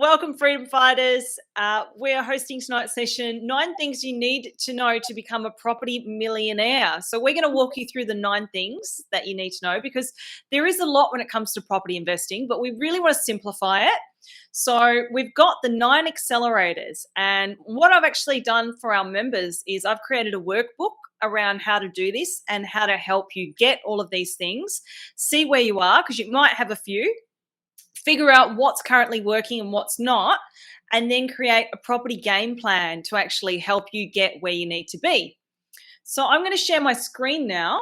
Welcome, freedom fighters. We're hosting tonight's session, 9 things you need to know to become a property millionaire. So we're going to walk you through the 9 things that you need to know, because there is a lot when it comes to property investing, but we really want to simplify it. So we've got the 9 accelerators, and what I've actually done for our members is I've created a workbook around how to do this and how to help you get all of these things, see where you are, because you might have a few, figure out what's currently working and what's not, and then create a property game plan to actually help you get where you need to be. So I'm going to share my screen now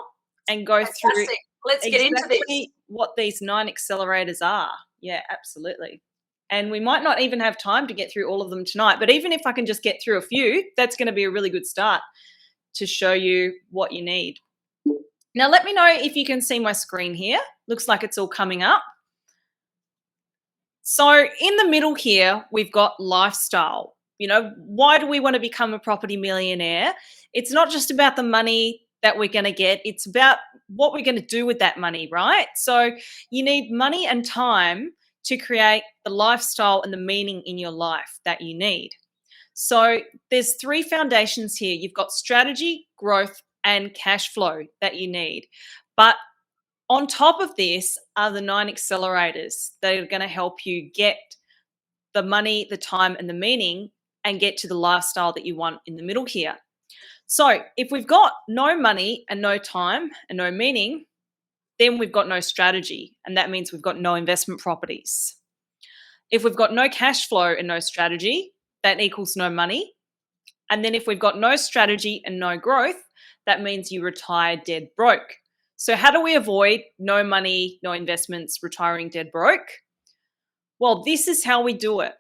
and go through Fantastic. Let's get into this. exactly what these 9 accelerators are. Yeah, absolutely. And we might not even have time to get through all of them tonight, but even if I can just get through a few, that's going to be a really good start to show you what you need. Now, let me know if you can see my screen here. Looks like it's all coming up. So in the middle here, we've got lifestyle. You know, why do we want to become a property millionaire? It's not just about the money that we're going to get. It's about what we're going to do with that money, right? So you need money and time to create the lifestyle and the meaning in your life that you need. So there's 3 foundations here. You've got strategy, growth, and cash flow that you need. But on top of this are the 9 accelerators that are going to help you get the money, the time, and the meaning, and get to the lifestyle that you want in the middle here. So if we've got no money and no time and no meaning, then we've got no strategy, and that means we've got no investment properties. If we've got no cash flow and no strategy, that equals no money. And then if we've got no strategy and no growth, that means you retire dead broke. So how do we avoid no money, no investments, retiring dead broke? Well, this is how we do it.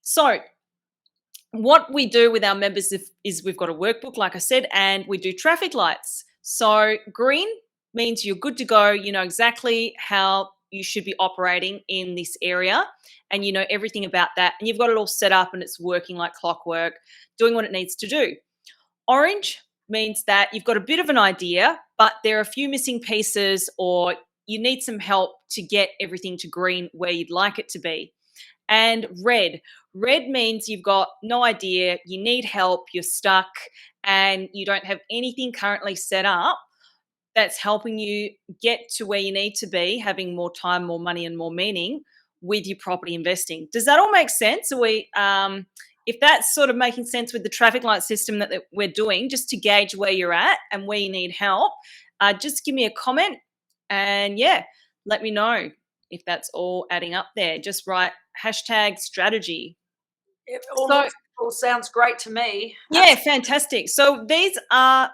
So what we do with our members is we've got a workbook, like I said, and we do traffic lights. So green means you're good to go. You know exactly how you should be operating in this area, and you know everything about that. And you've got it all set up and it's working like clockwork, doing what it needs to do. Orange means that you've got a bit of an idea, but there are a few missing pieces, or you need some help to get everything to green where you'd like it to be. And red means you've got no idea, you need help, you're stuck, and you don't have anything currently set up that's helping you get to where you need to be, having more time, more money, and more meaning with your property investing. Does that all make sense? Are we, if that's sort of making sense with the traffic light system that we're doing, just to gauge where you're at and where you need help, just give me a comment, and yeah, let me know if that's all adding up there. Just write #strategy. It all sounds great to me. Yeah, fantastic. So these are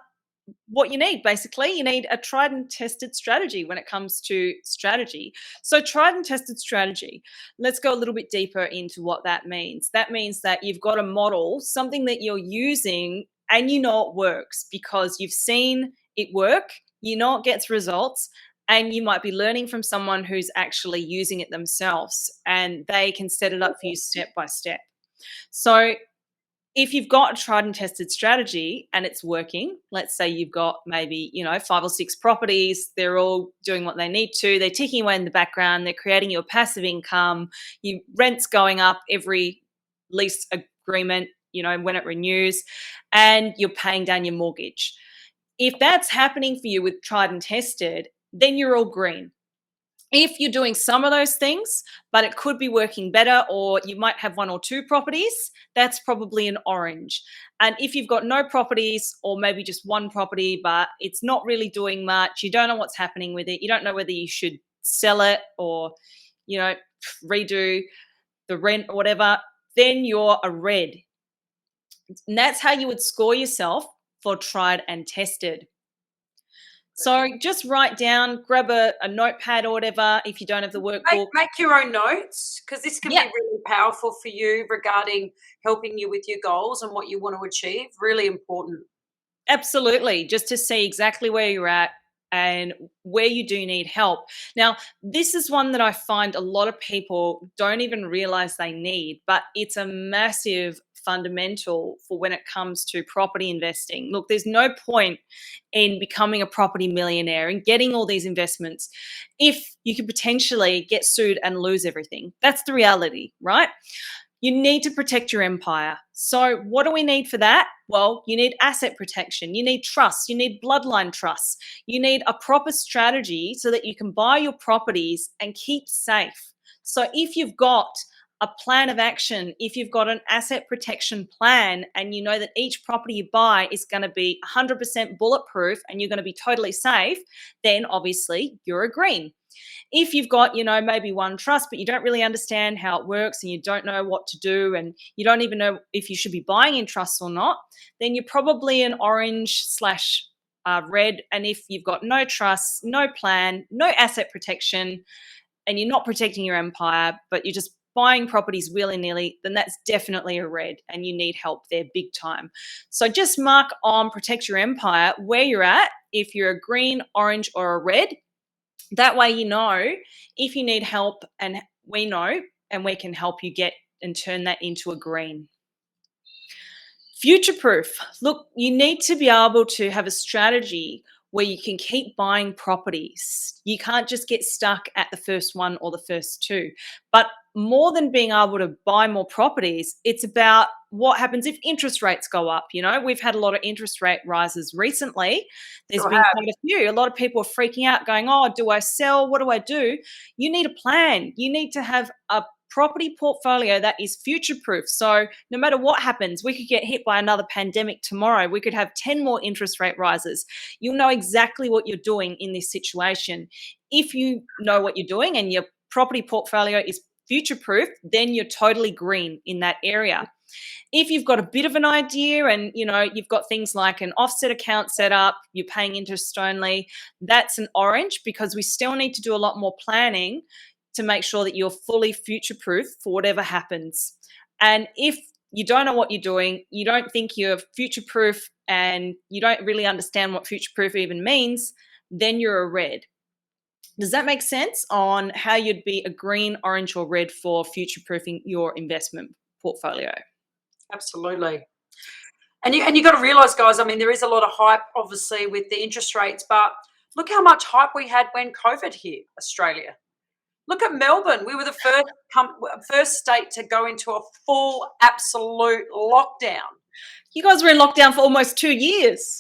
what you need. Basically, you need a tried and tested strategy when it comes to strategy. So tried and tested strategy, let's go a little bit deeper into what that means. That means that you've got a model, something that you're using, and you know it works because you've seen it work, you know it gets results, and you might be learning from someone who's actually using it themselves, and they can set it up for you step by step. So if you've got a tried and tested strategy and it's working, let's say you've got maybe, 5 or 6 properties, they're all doing what they need to, they're ticking away in the background, they're creating you a passive income, your rent's going up every lease agreement, when it renews, and you're paying down your mortgage. If that's happening for you with tried and tested, then you're all green. If you're doing some of those things, but it could be working better, or you might have 1 or 2 properties, that's probably an orange. And if you've got no properties, or maybe just 1 property, but it's not really doing much, you don't know what's happening with it, you don't know whether you should sell it or, redo the rent or whatever, then you're a red. And that's how you would score yourself for tried and tested. So just write down, grab a notepad or whatever if you don't have the workbook. Make your own notes, because this can be really powerful for you regarding helping you with your goals and what you want to achieve. Really important. Absolutely. Just to see exactly where you're at and where you do need help. Now, this is one that I find a lot of people don't even realize they need, but it's a massive fundamental for when it comes to property investing. Look, there's no point in becoming a property millionaire and getting all these investments if you could potentially get sued and lose everything. That's the reality, right? You need to protect your empire. So, what do we need for that? Well, you need asset protection, you need trust, you need bloodline trusts, you need a proper strategy so that you can buy your properties and keep safe. So, if you've got a plan of action, if you've got an asset protection plan, and you know that each property you buy is going to be 100% bulletproof and you're going to be totally safe, then obviously you're a green. If you've got, maybe one trust, but you don't really understand how it works and you don't know what to do and you don't even know if you should be buying in trusts or not, then you're probably an orange slash red. And if you've got no trust, no plan, no asset protection, and you're not protecting your empire, but you're just buying properties willy-nilly, then that's definitely a red and you need help there big time. So just mark on protect your empire where you're at, if you're a green, orange, or a red. That way, if you need help, and we know, and we can help you get and turn that into a green. Future proof. Look, you need to be able to have a strategy where you can keep buying properties. You can't just get stuck at the first one or the first two. But more than being able to buy more properties, it's about what happens if interest rates go up. We've had a lot of interest rate rises recently. There's been quite a few. A lot of people are freaking out going, oh, do I sell? What do I do? You need a plan. You need to have a property portfolio that is future proof. So no matter what happens, we could get hit by another pandemic tomorrow. We could have 10 more interest rate rises. You'll know exactly what you're doing in this situation. If you know what you're doing and your property portfolio is future proof, then you're totally green in that area. If you've got a bit of an idea and you've got things like an offset account set up, you're paying interest only, that's an orange, because we still need to do a lot more planning to make sure that you're fully future-proof for whatever happens. And if you don't know what you're doing, you don't think you're future-proof, and you don't really understand what future-proof even means, then you're a red. Does that make sense on how you'd be a green, orange, or red for future-proofing your investment portfolio? Absolutely. And you got to realize, guys, I mean, there is a lot of hype, obviously, with the interest rates, but look how much hype we had when COVID hit Australia. Look at Melbourne. We were the first state to go into a full, absolute lockdown. You guys were in lockdown for almost 2 years.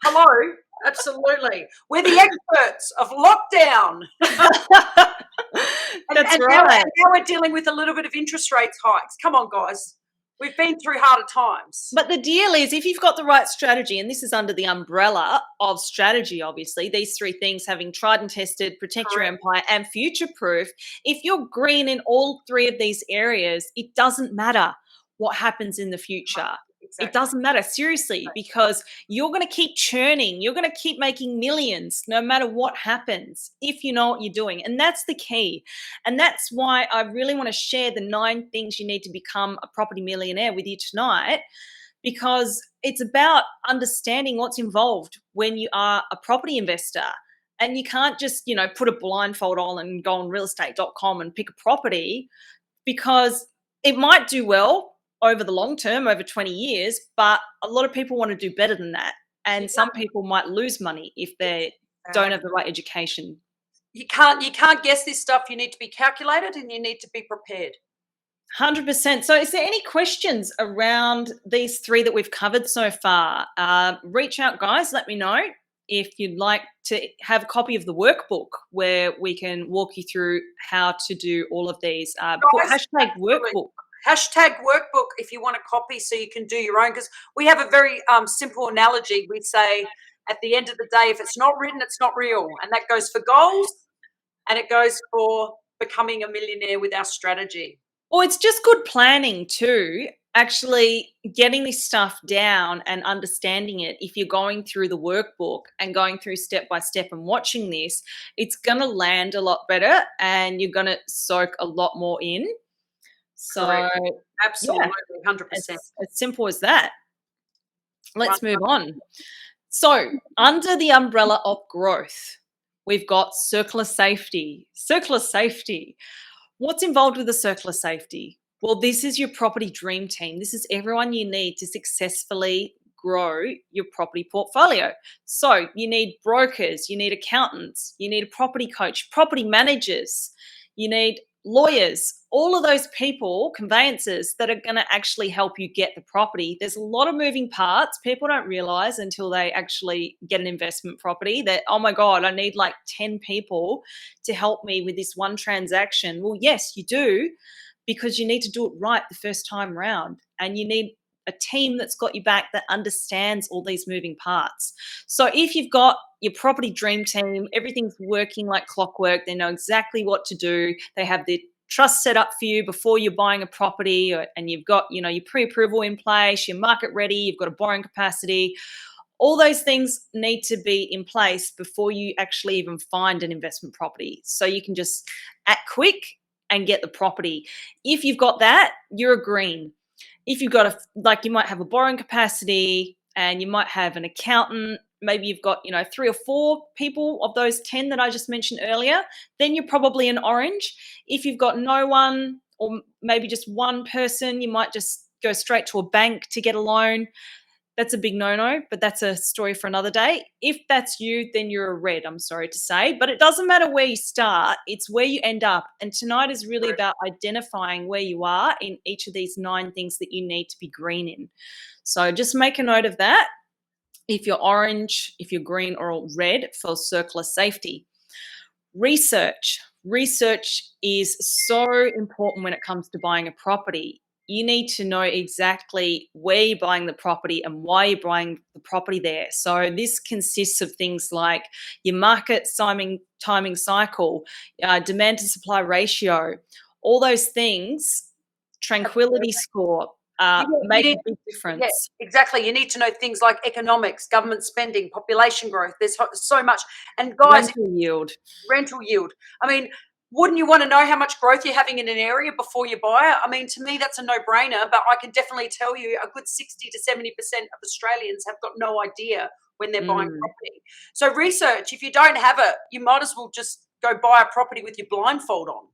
Hello. Absolutely. We're the experts of lockdown. That's right. Now we're dealing with a little bit of interest rates hikes. Come on, guys. We've been through harder times. But the deal is, if you've got the right strategy, and this is under the umbrella of strategy, obviously, these three things, having tried and tested, protect your empire, and future-proof, if you're green in all three of these areas, it doesn't matter what happens in the future. Exactly. It doesn't matter, seriously, because you're going to keep churning. You're going to keep making millions no matter what happens if you know what you're doing. And that's the key. And that's why I really want to share the 9 things you need to become a property millionaire with you tonight, because it's about understanding what's involved when you are a property investor. And you can't just, put a blindfold on and go on realestate.com and pick a property, because it might do well over the long term, over 20 years, but a lot of people want to do better than that. And some people might lose money if they don't have the right education. You can't guess this stuff. You need to be calculated and you need to be prepared. 100%. So is there any questions around these 3 that we've covered so far? Reach out, guys. Let me know if you'd like to have a copy of the workbook where we can walk you through how to do all of these. Put hashtag workbook. Hashtag workbook if you want a copy so you can do your own, because we have a very simple analogy. We say at the end of the day, if it's not written, it's not real. And that goes for goals and it goes for becoming a millionaire with our strategy. Or it's just good planning too, actually getting this stuff down and understanding it. If you're going through the workbook and going through step by step and watching this, it's going to land a lot better and you're going to soak a lot more in. So absolutely, 100%. As simple as that. Let's move on. So under the umbrella of growth, we've got circular safety. Circular safety. What's involved with the circular safety? Well, this is your property dream team. This is everyone you need to successfully grow your property portfolio. So, you need brokers, you need accountants, you need a property coach, property managers, you need lawyers, all of those people, conveyancers that are going to actually help you get the property. There's a lot of moving parts. People don't realize until they actually get an investment property that, oh my God, I need like 10 people to help me with this one transaction. Well, yes, you do, because you need to do it right the first time round, and you need a team that's got you back that understands all these moving parts. So if you've got your property dream team, everything's working like clockwork, they know exactly what to do, they have the trust set up for you before you're buying a property, and you've got, you know, your pre-approval in place, you're market ready, you've got a borrowing capacity, all those things need to be in place before you actually even find an investment property, so you can just act quick and get the property. If you've got that, you're a green. If you've got like, you might have a borrowing capacity and you might have an accountant, maybe you've got, you know, 3 or 4 people of those 10 that I just mentioned earlier, then you're probably an orange. If you've got no one, or maybe just one person, you might just go straight to a bank to get a loan. That's a big no-no, but that's a story for another day. If that's you, then you're a red, I'm sorry to say. But it doesn't matter where you start, it's where you end up. And tonight is really about identifying where you are in each of these 9 things that you need to be green in. So just make a note of that. If you're orange, if you're green, or red, for circular safety. Research. Research is so important when it comes to buying a property. You need to know exactly where you're buying the property and why you're buying the property there. So this consists of things like your market timing cycle, demand to supply ratio, all those things, tranquility score, You make a need, big yeah, difference. exactly. You need to know things like economics, government spending, population growth. There's so much. And guys, Rental yield. rental yield. I mean, wouldn't you want to know how much growth you're having in an area before you buy it? I mean, to me, that's a no-brainer, but I can definitely tell you a good 60 to 70% of Australians have got no idea when they're buying Mm. property. So research, if you don't have it, you might as well just go buy a property with your blindfold on.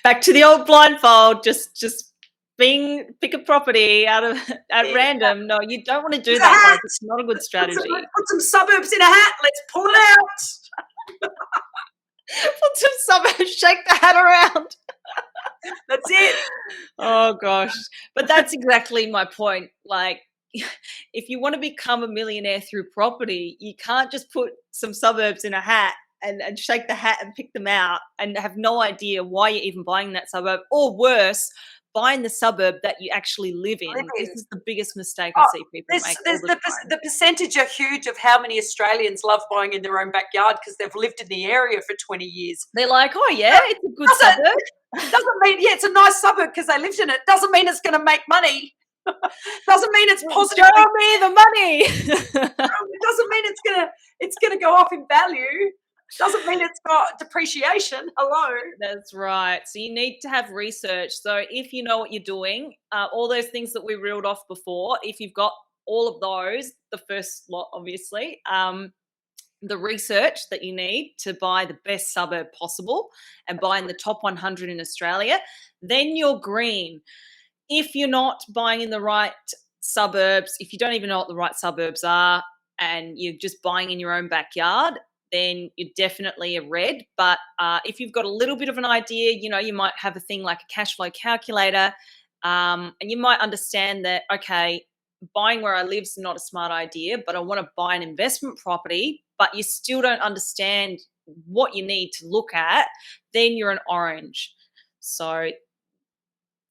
Back to the old blindfold, just pick a property out of at Yeah. random. No, you don't want to do It's a that, guys. hat. It's not a good Let's strategy. put some suburbs in a hat. Let's pull it out. Put some suburbs, shake the hat around. That's it. Oh gosh. But that's exactly my point. Like, if you want to become a millionaire through property, you can't just put some suburbs in a hat and shake the hat and pick them out and have no idea why you're even buying that suburb, or worse, buying the suburb that you actually live Live in. This in. is the biggest mistake I Oh, see people there's make all there's the time. the percentage are huge of how many Australians love buying in their own backyard because they've lived in the area for 20 years. They're like, oh yeah, it's a good Doesn't suburb. doesn't mean, yeah, it's a nice suburb because they lived in it. Doesn't mean it's going to make money. Doesn't mean it's positive. Show me the money. It doesn't mean it's gonna go up in value. Doesn't mean it's got depreciation. Hello. That's right. So you need to have research. So if you know what you're doing, all those things that we reeled off before, if you've got all of those, the first lot, obviously, the research that you need to buy the best suburb possible and buy in the top 100 in Australia, then you're green. If you're not buying in the right suburbs, if you don't even know what the right suburbs are, and you're just buying in your own backyard, then you're definitely a red. But if you've got a little bit of an idea, you know, you might have a thing like a cash flow calculator, and you might understand that, okay, buying where I live is not a smart idea, but I want to buy an investment property, but you still don't understand what you need to look at, then you're an orange. So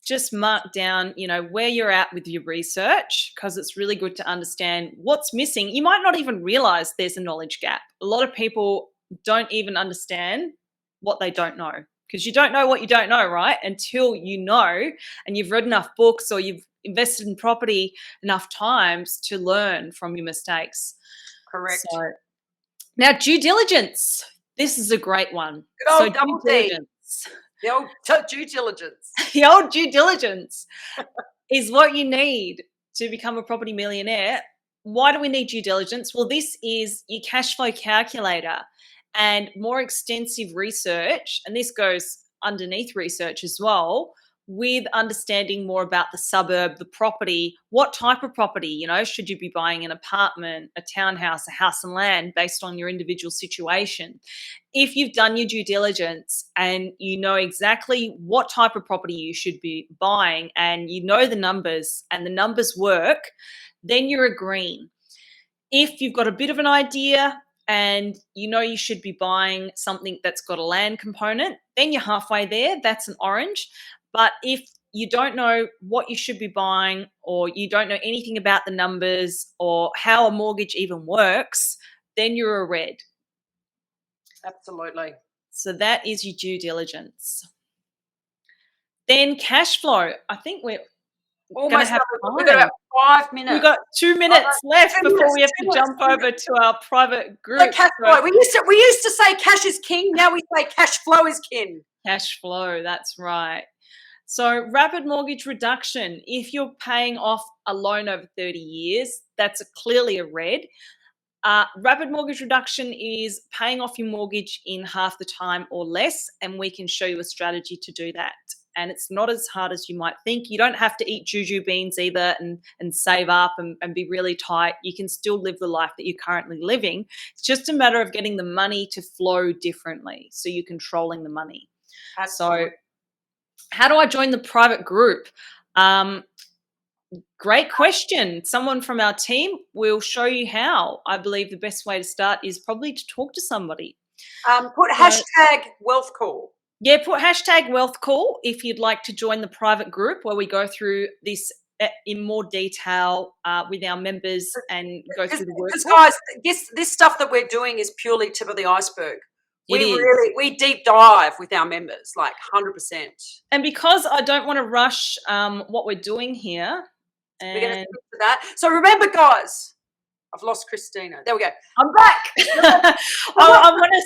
just mark down, you know, where you're at with your research, because it's really good to understand what's missing. You might not even realize there's a knowledge gap. A lot of people don't even understand what they don't know, because you don't know what you don't know, right? Until you know, and you've read enough books or you've invested in property enough times to learn from your mistakes. Correct. So now, due diligence. This is a great one. Good old So double due D. diligence. The old due diligence. The old due diligence is what you need to become a property millionaire. Why do we need due diligence? Well, this is your cash flow calculator and more extensive research, and this goes underneath research as well, with understanding more about the suburb, the property, what type of property, should you be buying an apartment, a townhouse, a house and land based on your individual situation. If you've done your due diligence and you know exactly what type of property you should be buying and you know the numbers and the numbers work, then you're a green. If you've got a bit of an idea and you should be buying something that's got a land component, then you're halfway there. That's an orange. But if you don't know what you should be buying or you don't know anything about the numbers or how a mortgage even works, then you're a red. Absolutely. So that is your due diligence. Then cash flow. I think we're going to Almost have done. We've got time. about 5 minutes. We've got 2 minutes left 2 before minutes, we have 2 to minutes, jump 2 over minutes. to our private So group. cash flow. We used to say cash is king. Now we say cash flow is king. Cash flow, that's right. So rapid mortgage reduction. If you're paying off a loan over 30 years, that's clearly a red. Rapid mortgage reduction is paying off your mortgage in half the time or less, and we can show you a strategy to do that. And it's not as hard as you might think. You don't have to eat juju beans either and save up and be really tight. You can still live the life that you're currently living. It's just a matter of getting the money to flow differently, so you're controlling the money. Absolutely. So how do I join the private group? Great question. Someone from our team will show you how. I believe the best way to start is probably to talk to somebody. Put hashtag wealth call. Yeah, put hashtag wealth call if you'd like to join the private group where we go through this in more detail with our members and go through the workbook. Because guys, this stuff that we're doing is purely tip of the iceberg. We deep dive with our members, like 100%. And because I don't want to rush what we're doing here, we're going to stick to that. So remember, guys, I've lost Christina. There we go. I'm back. I want to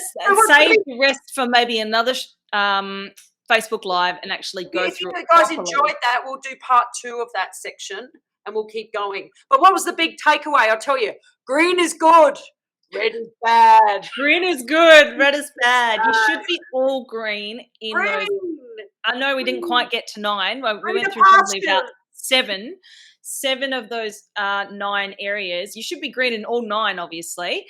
save the rest for maybe another Facebook Live and actually go through it. If you guys enjoyed that, we'll do part 2 of that section and we'll keep going. But what was the big takeaway? I'll tell you. Green is good. Red is bad. Green is good. Red is bad. You should be all green in those. I know we didn't quite get to 9. We went through probably about 7 of those 9 areas. You should be green in all 9, obviously,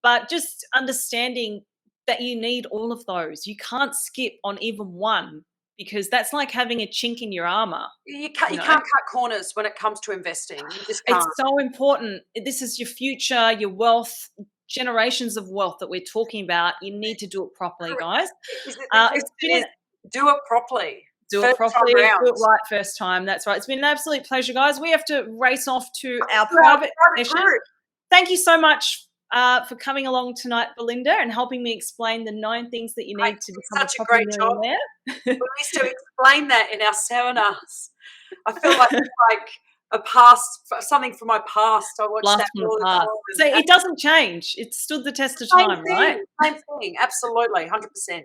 but just understanding that you need all of those. You can't skip on even one because that's like having a chink in your armor. You can't cut corners when it comes to investing. You just can't. It's so important. This is your future, your wealth, generations of wealth that we're talking about. You need to do it properly, guys. Do it properly. Do it properly, do it right first time. That's right. It's been an absolute pleasure, guys. We have to race off to our private session. Thank you so much for coming along tonight, Belinda, and helping me explain the 9 things that you need to become a property millionaire. We used to explain that in our seminars. I feel like it's like something from my past. I watched that all the time. So it doesn't change. It stood the test of time, right? Same thing. Absolutely, 100%.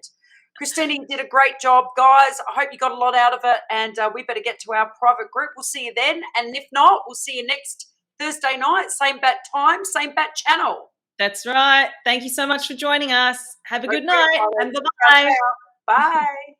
Christina, you did a great job, guys. I hope you got a lot out of it, and we better get to our private group. We'll see you then, and if not, we'll see you next Thursday night, same bat time, same bat channel. That's right. Thank you so much for joining us. Have a good night, and bye-bye. Bye.